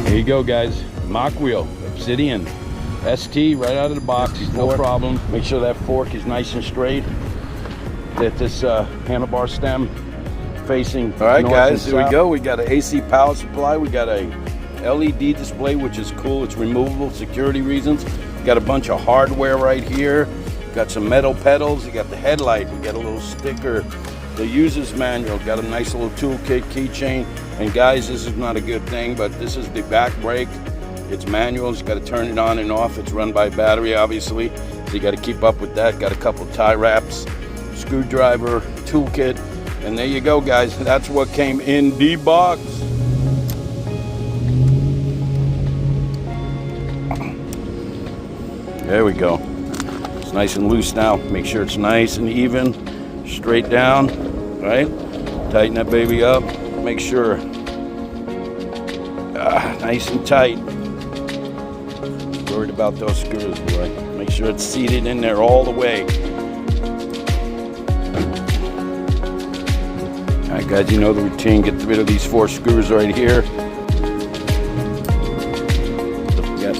There you go, guys. Mokwheel Obsidian ST right out of the box. No problem. Make sure that fork is nice and straight. Get this handlebar stem facing. All right, guys, here we go. We got an AC power supply. We got a LED display, which is cool. It's removable, security reasons. Got a bunch of hardware right here. Got some metal pedals. You got the headlight. We got a little sticker. The user's manual. Got a nice little toolkit, keychain. And guys, this is not a good thing, but this is the back brake. It's manual. You got to turn it on and off. It's run by battery, obviously. So you got to keep up with that. Got a couple tie wraps, screwdriver, toolkit, and there you go, guys. That's what came in the box. There we go. It's nice and loose now. Make sure it's nice and even, straight down, right? Tighten that baby up. Make sure, nice and tight. Worried about those screws, boy. Make sure it's seated in there all the way. All right, guys, you know the routine. Get rid of these 4 screws right here. You got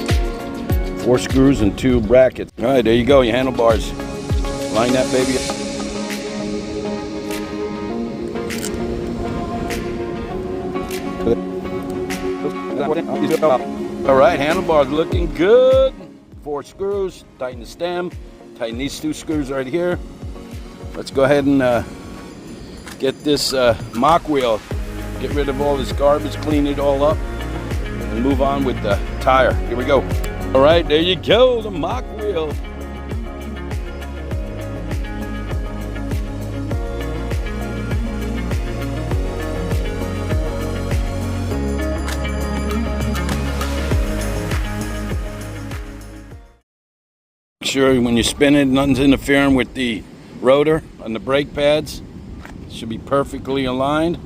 4 screws and 2 brackets. All right, there you go, your handlebars. Line that baby up. All right, handlebars looking good. 4 screws, tighten the stem, tighten these 2 screws right here. Let's go ahead and get this Mokwheel, get rid of all this garbage, clean it all up, and move on with the tire. Here we go. All right, there you go, the Mokwheel. Sure when you spin it, nothing's interfering with the rotor on the brake pads. It should be perfectly aligned.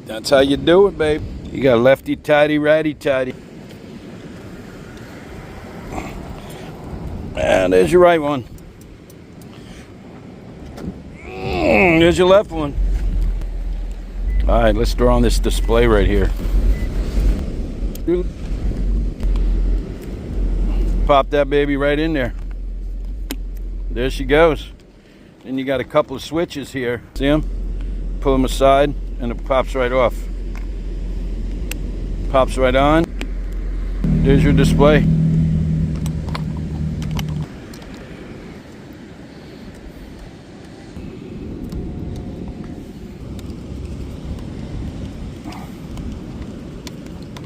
That's how you do it, babe. You got lefty tighty, righty tighty. And there's your right one. There's your left one. All right, let's throw on this display right here. Pop that baby right in there. There she goes. Then you got a couple of switches here. See them? Pull them aside and it pops right off. Pops right on. There's your display.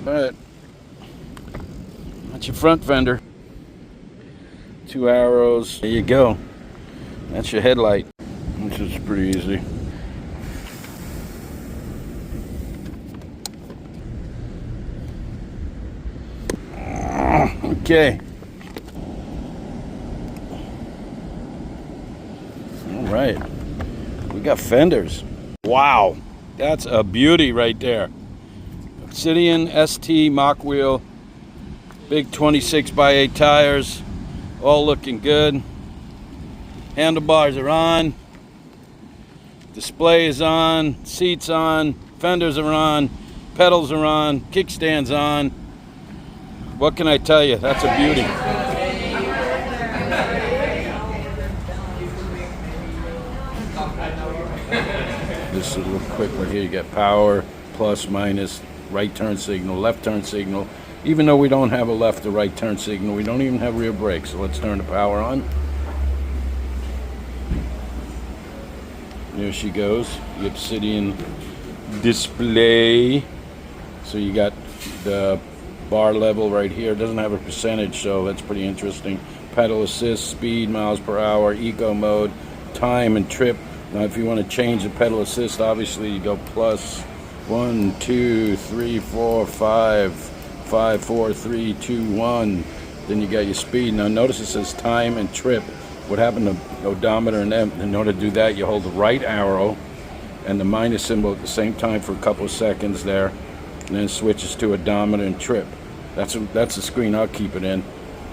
All right. That's your front fender. 2 arrows. There you go. That's your headlight, which is pretty easy. Okay. All right. We got fenders. Wow. That's a beauty right there. Obsidian ST Mokwheel. Big 26x8 tires. All looking good. Handlebars are on. Display is on. Seats on. Fenders are on. Pedals are on. Kickstands on. What can I tell you? That's a beauty. Just a little quick right here. You got power, plus, minus, right turn signal, left turn signal. Even though we don't have a left or right turn signal, we don't even have rear brakes. So let's turn the power on. There she goes, the Obsidian display. So you got the bar level right here. It doesn't have a percentage, so that's pretty interesting. Pedal assist, speed, miles per hour, eco mode, time and trip. Now if you want to change the pedal assist, obviously you go plus 1, 2, 3, 4, 5, 5, 4, 3, 2, 1. Then you got your speed. Now notice it says time and trip. What happened to odometer and M? In order to do that, you hold the right arrow and the minus symbol at the same time for a couple of seconds there, and then it switches to odometer and trip. That's the screen I'll keep it in.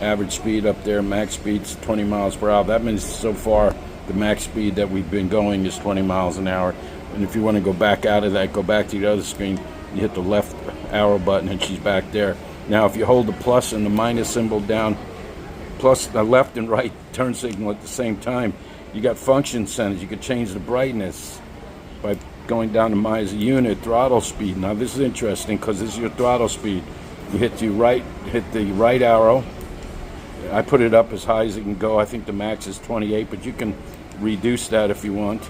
Average speed up there, max speed's 20 miles per hour. That means so far the max speed that we've been going is 20 miles an hour. And if you want to go back out of that, go back to the other screen, you hit the left arrow button and she's back there. Now if you hold the plus and the minus symbol down, plus the left and right turn signal at the same time, you got function settings. You could change the brightness by going down to minus unit, throttle speed. Now this is interesting because this is your throttle speed. You hit the right arrow. I put it up as high as it can go. I think the max is 28, but you can reduce that if you want.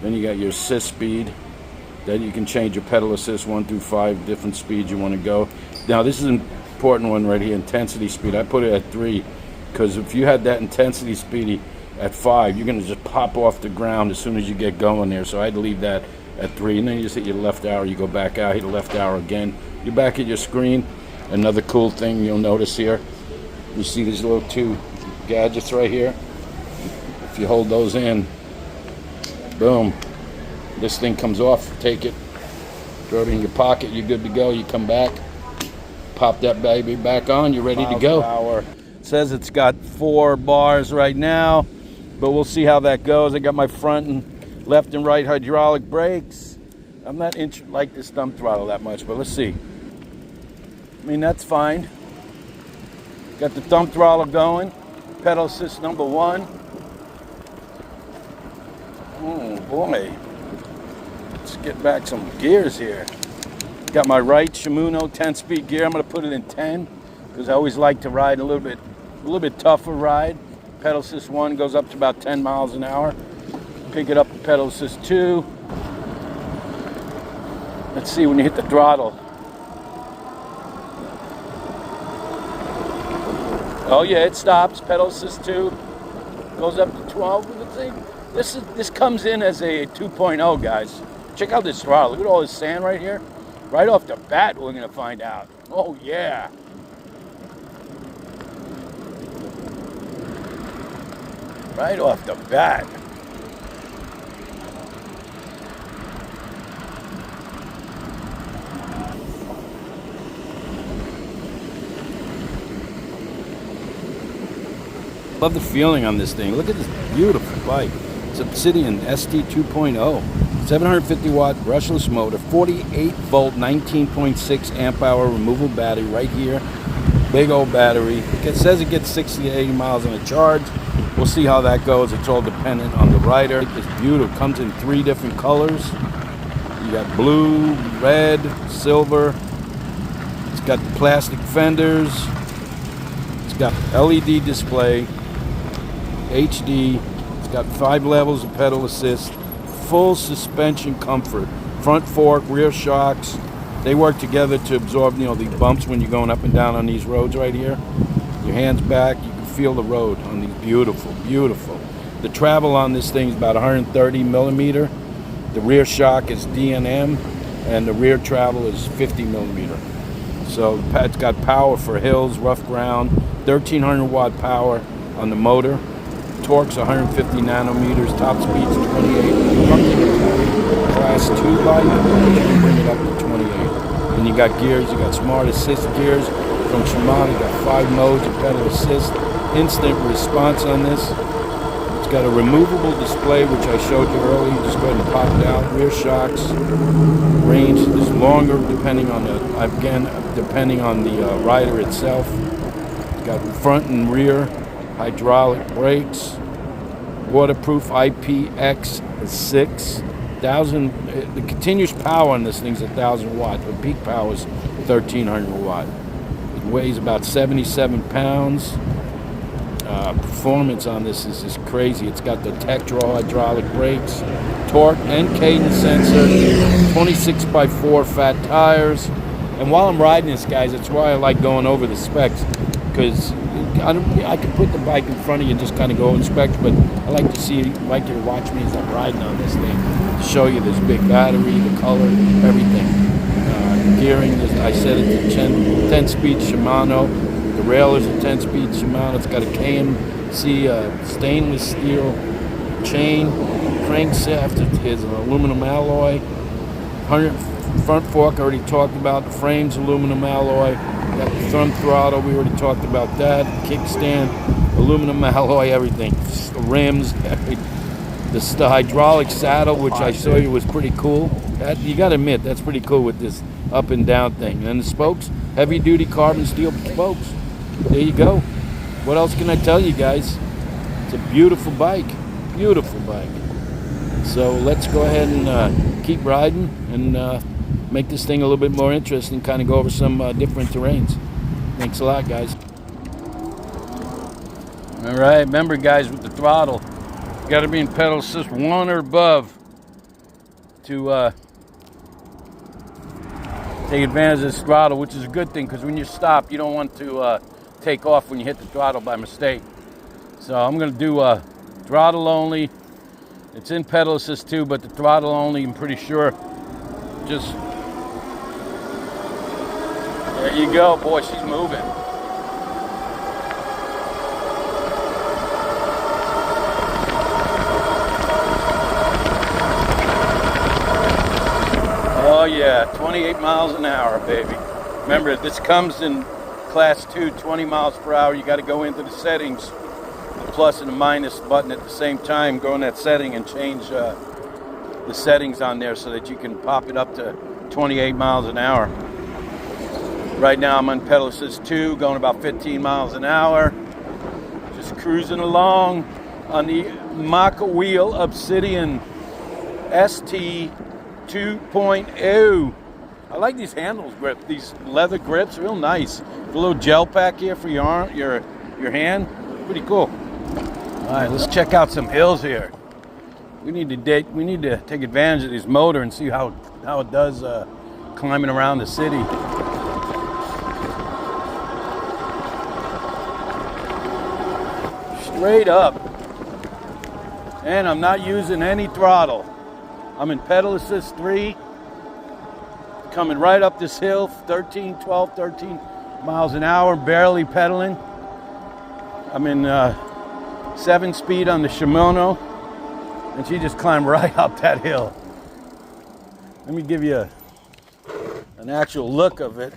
Then you got your assist speed. Then you can change your pedal assist 1 through 5 different speeds you want to go. Now this is an important one right here, intensity speed. I put it at 3 because if you had that intensity speed at 5, you're going to just pop off the ground as soon as you get going there. So I had to leave that at 3, and then you just hit your left arrow, you go back out, hit the left arrow again. You're back at your screen. Another cool thing you'll notice here, you see these little 2 gadgets right here. If you hold those in, boom, this thing comes off. Take it, throw it in your pocket, you're good to go. You come back, pop that baby back on, you're ready to go. It says it's got 4 bars right now, but we'll see how that goes. I got my front and left and right hydraulic brakes. I'm not like this thumb throttle that much, but let's see. I mean, that's fine. Got the thumb throttle going. Pedal assist number 1. Oh boy. Let's get back some gears here. Got my right Shimano 10-speed gear. I'm going to put it in 10 because I always like to ride a little bit tougher ride. Pedal assist 1 goes up to about 10 miles an hour. Pick it up to pedal assist 2. Let's see when you hit the throttle. Oh yeah, it stops. Pedal assist 2 goes up to 12. Let's see. This comes in as a 2.0, guys. Check out this throttle. Look at all this sand right here. Right off the bat, we're gonna find out. Oh yeah. Right off the bat. Love the feeling on this thing. Look at this beautiful bike. It's Obsidian ST 2.0. 750 watt brushless motor, 48 volt, 19.6 amp hour removable battery right here. Big old battery. It says it gets 60 to 80 miles on a charge. We'll see how that goes. It's all dependent on the rider. It's beautiful. Comes in 3 different colors. You got blue, red, silver. It's got the plastic fenders. It's got LED display, HD. It's got 5 levels of pedal assist, full suspension comfort, front fork, rear shocks. They work together to absorb, the bumps when you're going up and down on these roads right here. Your hands back, you can feel the road on these. Beautiful, beautiful. The travel on this thing is about 130 millimeter. The rear shock is D&M, and the rear travel is 50 millimeter. So it's got power for hills, rough ground, 1300 watt power on the motor. Torque's 150 nanometers, top speed's 28. Class 2 bike, you can bring it up to 28. And you got gears, you got smart assist gears from Shimano. You got 5 modes of pedal assist, instant response on this. It's got a removable display, which I showed you earlier. You just go ahead and pop it out. Rear shocks, range is longer depending on the rider itself. It's got front and rear hydraulic brakes, waterproof IPX6, 1000. The continuous power on this thing is 1,000 watts, but peak power is 1,300 watt. It weighs about 77 pounds. performance on this is just crazy. It's got the Tektro hydraulic brakes, torque and cadence sensor, 26x4 fat tires. And while I'm riding this, guys, that's why I like going over the specs, because I can put the bike in front of you and just kind of go over specs, but I like to like you to watch me as I'm riding on this thing, to show you this big battery, the color, everything. Gearing, I set it to 10-speed Shimano. The rail is a 10-speed Shimano. It's got a KMC stainless steel chain. Crankshaft is an aluminum alloy. 100 front fork, I already talked about. The frame's aluminum alloy. Got the thumb throttle, we already talked about that. Kickstand, aluminum alloy, everything. The rims, the hydraulic saddle, which I saw you was pretty cool. You got to admit, that's pretty cool with this up and down thing. And the spokes, heavy duty carbon steel spokes. There you go. What else can I tell you, guys? It's a beautiful bike. Beautiful bike. So let's go ahead and keep riding and make this thing a little bit more interesting, kind of go over some different terrains. Thanks a lot, guys. All right, remember, guys, with the throttle, you got to be in pedal assist 1 or above to take advantage of this throttle, which is a good thing, because when you stop, you don't want to take off when you hit the throttle by mistake. So I'm going to do throttle only. It's in pedal assist too, but the throttle only, I'm pretty sure. Just, there you go. Boy, she's moving. Oh yeah, 28 miles an hour, baby. Remember, this comes in class 2, 20 miles per hour. You got to go into the settings, the plus and the minus button at the same time. Go in that setting and change the settings on there so that you can pop it up to 28 miles an hour. Right now I'm on pedal assist 2, going about 15 miles an hour. Just cruising along on the Mokwheel Obsidian ST 2.0. I like these handles grip, these leather grips, real nice. A little gel pack here for your arm, your hand, pretty cool. All right, let's check out some hills here. We need to take advantage of this motor and see how it does climbing around the city. Straight up, and I'm not using any throttle. I'm in pedal assist 3, coming right up this hill, 13 miles an hour, barely pedaling. I'm in 7-speed on the Shimano, and she just climbed right up that hill. Let me give you an actual look of it.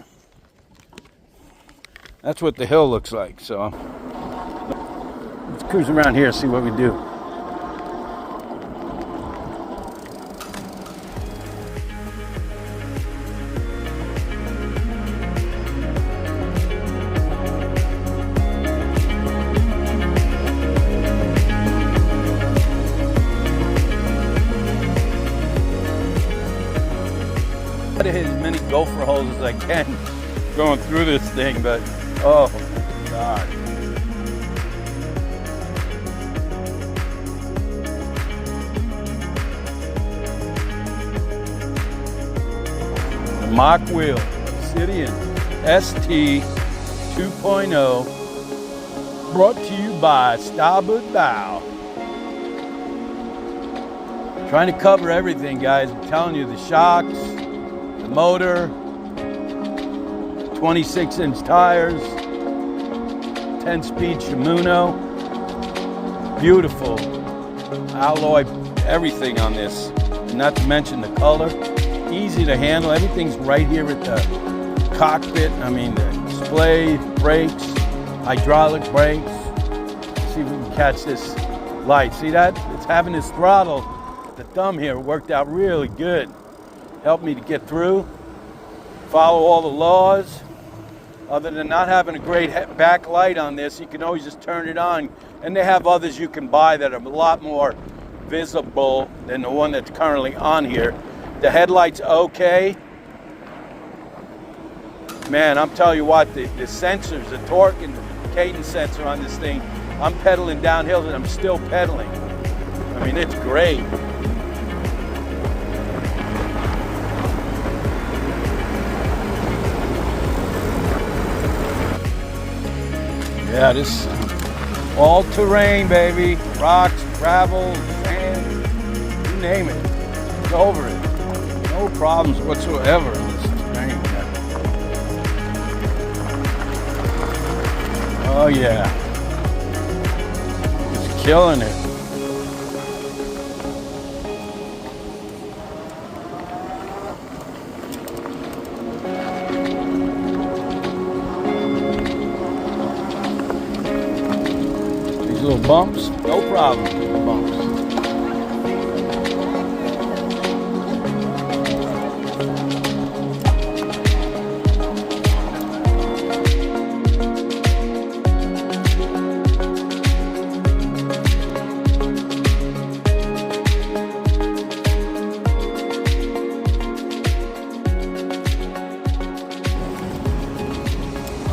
That's what the hill looks like. So let's cruise around here and see what we do. To hit as many gopher holes as I can going through this thing, but oh god. The Mokwheel Obsidian ST 2.0, brought to you by Starboard Bow. Trying to cover everything, guys. I'm telling you, the shocks, the motor, 26-inch tires, 10-speed Shimano, beautiful alloy, everything on this, not to mention the color, easy to handle. Everything's right here at the cockpit. I mean, the display, brakes, hydraulic brakes. Let's see if we can catch this light. See that? It's having this throttle, the thumb here worked out really good. Helped me to get through, follow all the laws. Other than not having a great backlight on this, you can always just turn it on. And they have others you can buy that are a lot more visible than the one that's currently on here. The headlight's okay. Man, I'm telling you what, the sensors, the torque and the cadence sensor on this thing I'm pedaling downhill and I'm still pedaling. I mean, it's great. Yeah, this all terrain, baby. Rocks, gravel, sand, you name it. It's over it. No problems whatsoever in this terrain. Oh yeah. It's killing it. Little bumps, no problem with the bumps.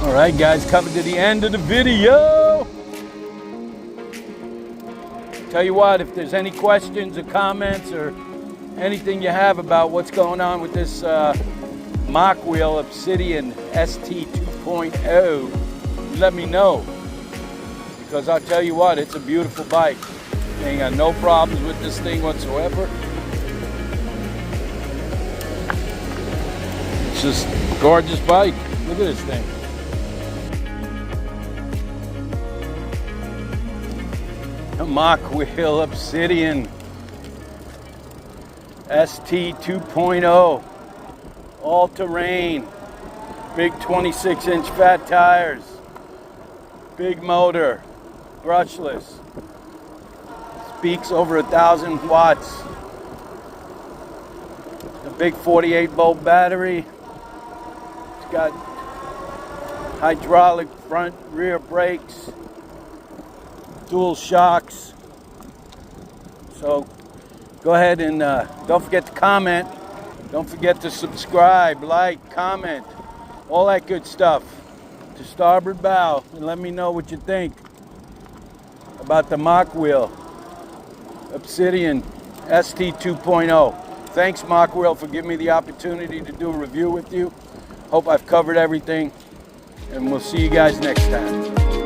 All right, guys, coming to the end of the video. Tell you what, if there's any questions or comments or anything you have about what's going on with this Mokwheel Obsidian ST 2.0, let me know. Because I'll tell you what, it's a beautiful bike. I ain't got no problems with this thing whatsoever. It's just a gorgeous bike. Look at this thing. Mokwheel Obsidian ST 2.0, all terrain, big 26-inch fat tires, big motor, brushless, speaks over 1,000 watts, a big 48-volt battery. It's got hydraulic front rear brakes, dual shocks. So go ahead and don't forget to comment. Don't forget to subscribe, like, comment, all that good stuff to Starboard Bow, and let me know what you think about the Mokwheel Obsidian ST 2.0. Thanks, Mokwheel, for giving me the opportunity to do a review with you. Hope I've covered everything, and we'll see you guys next time.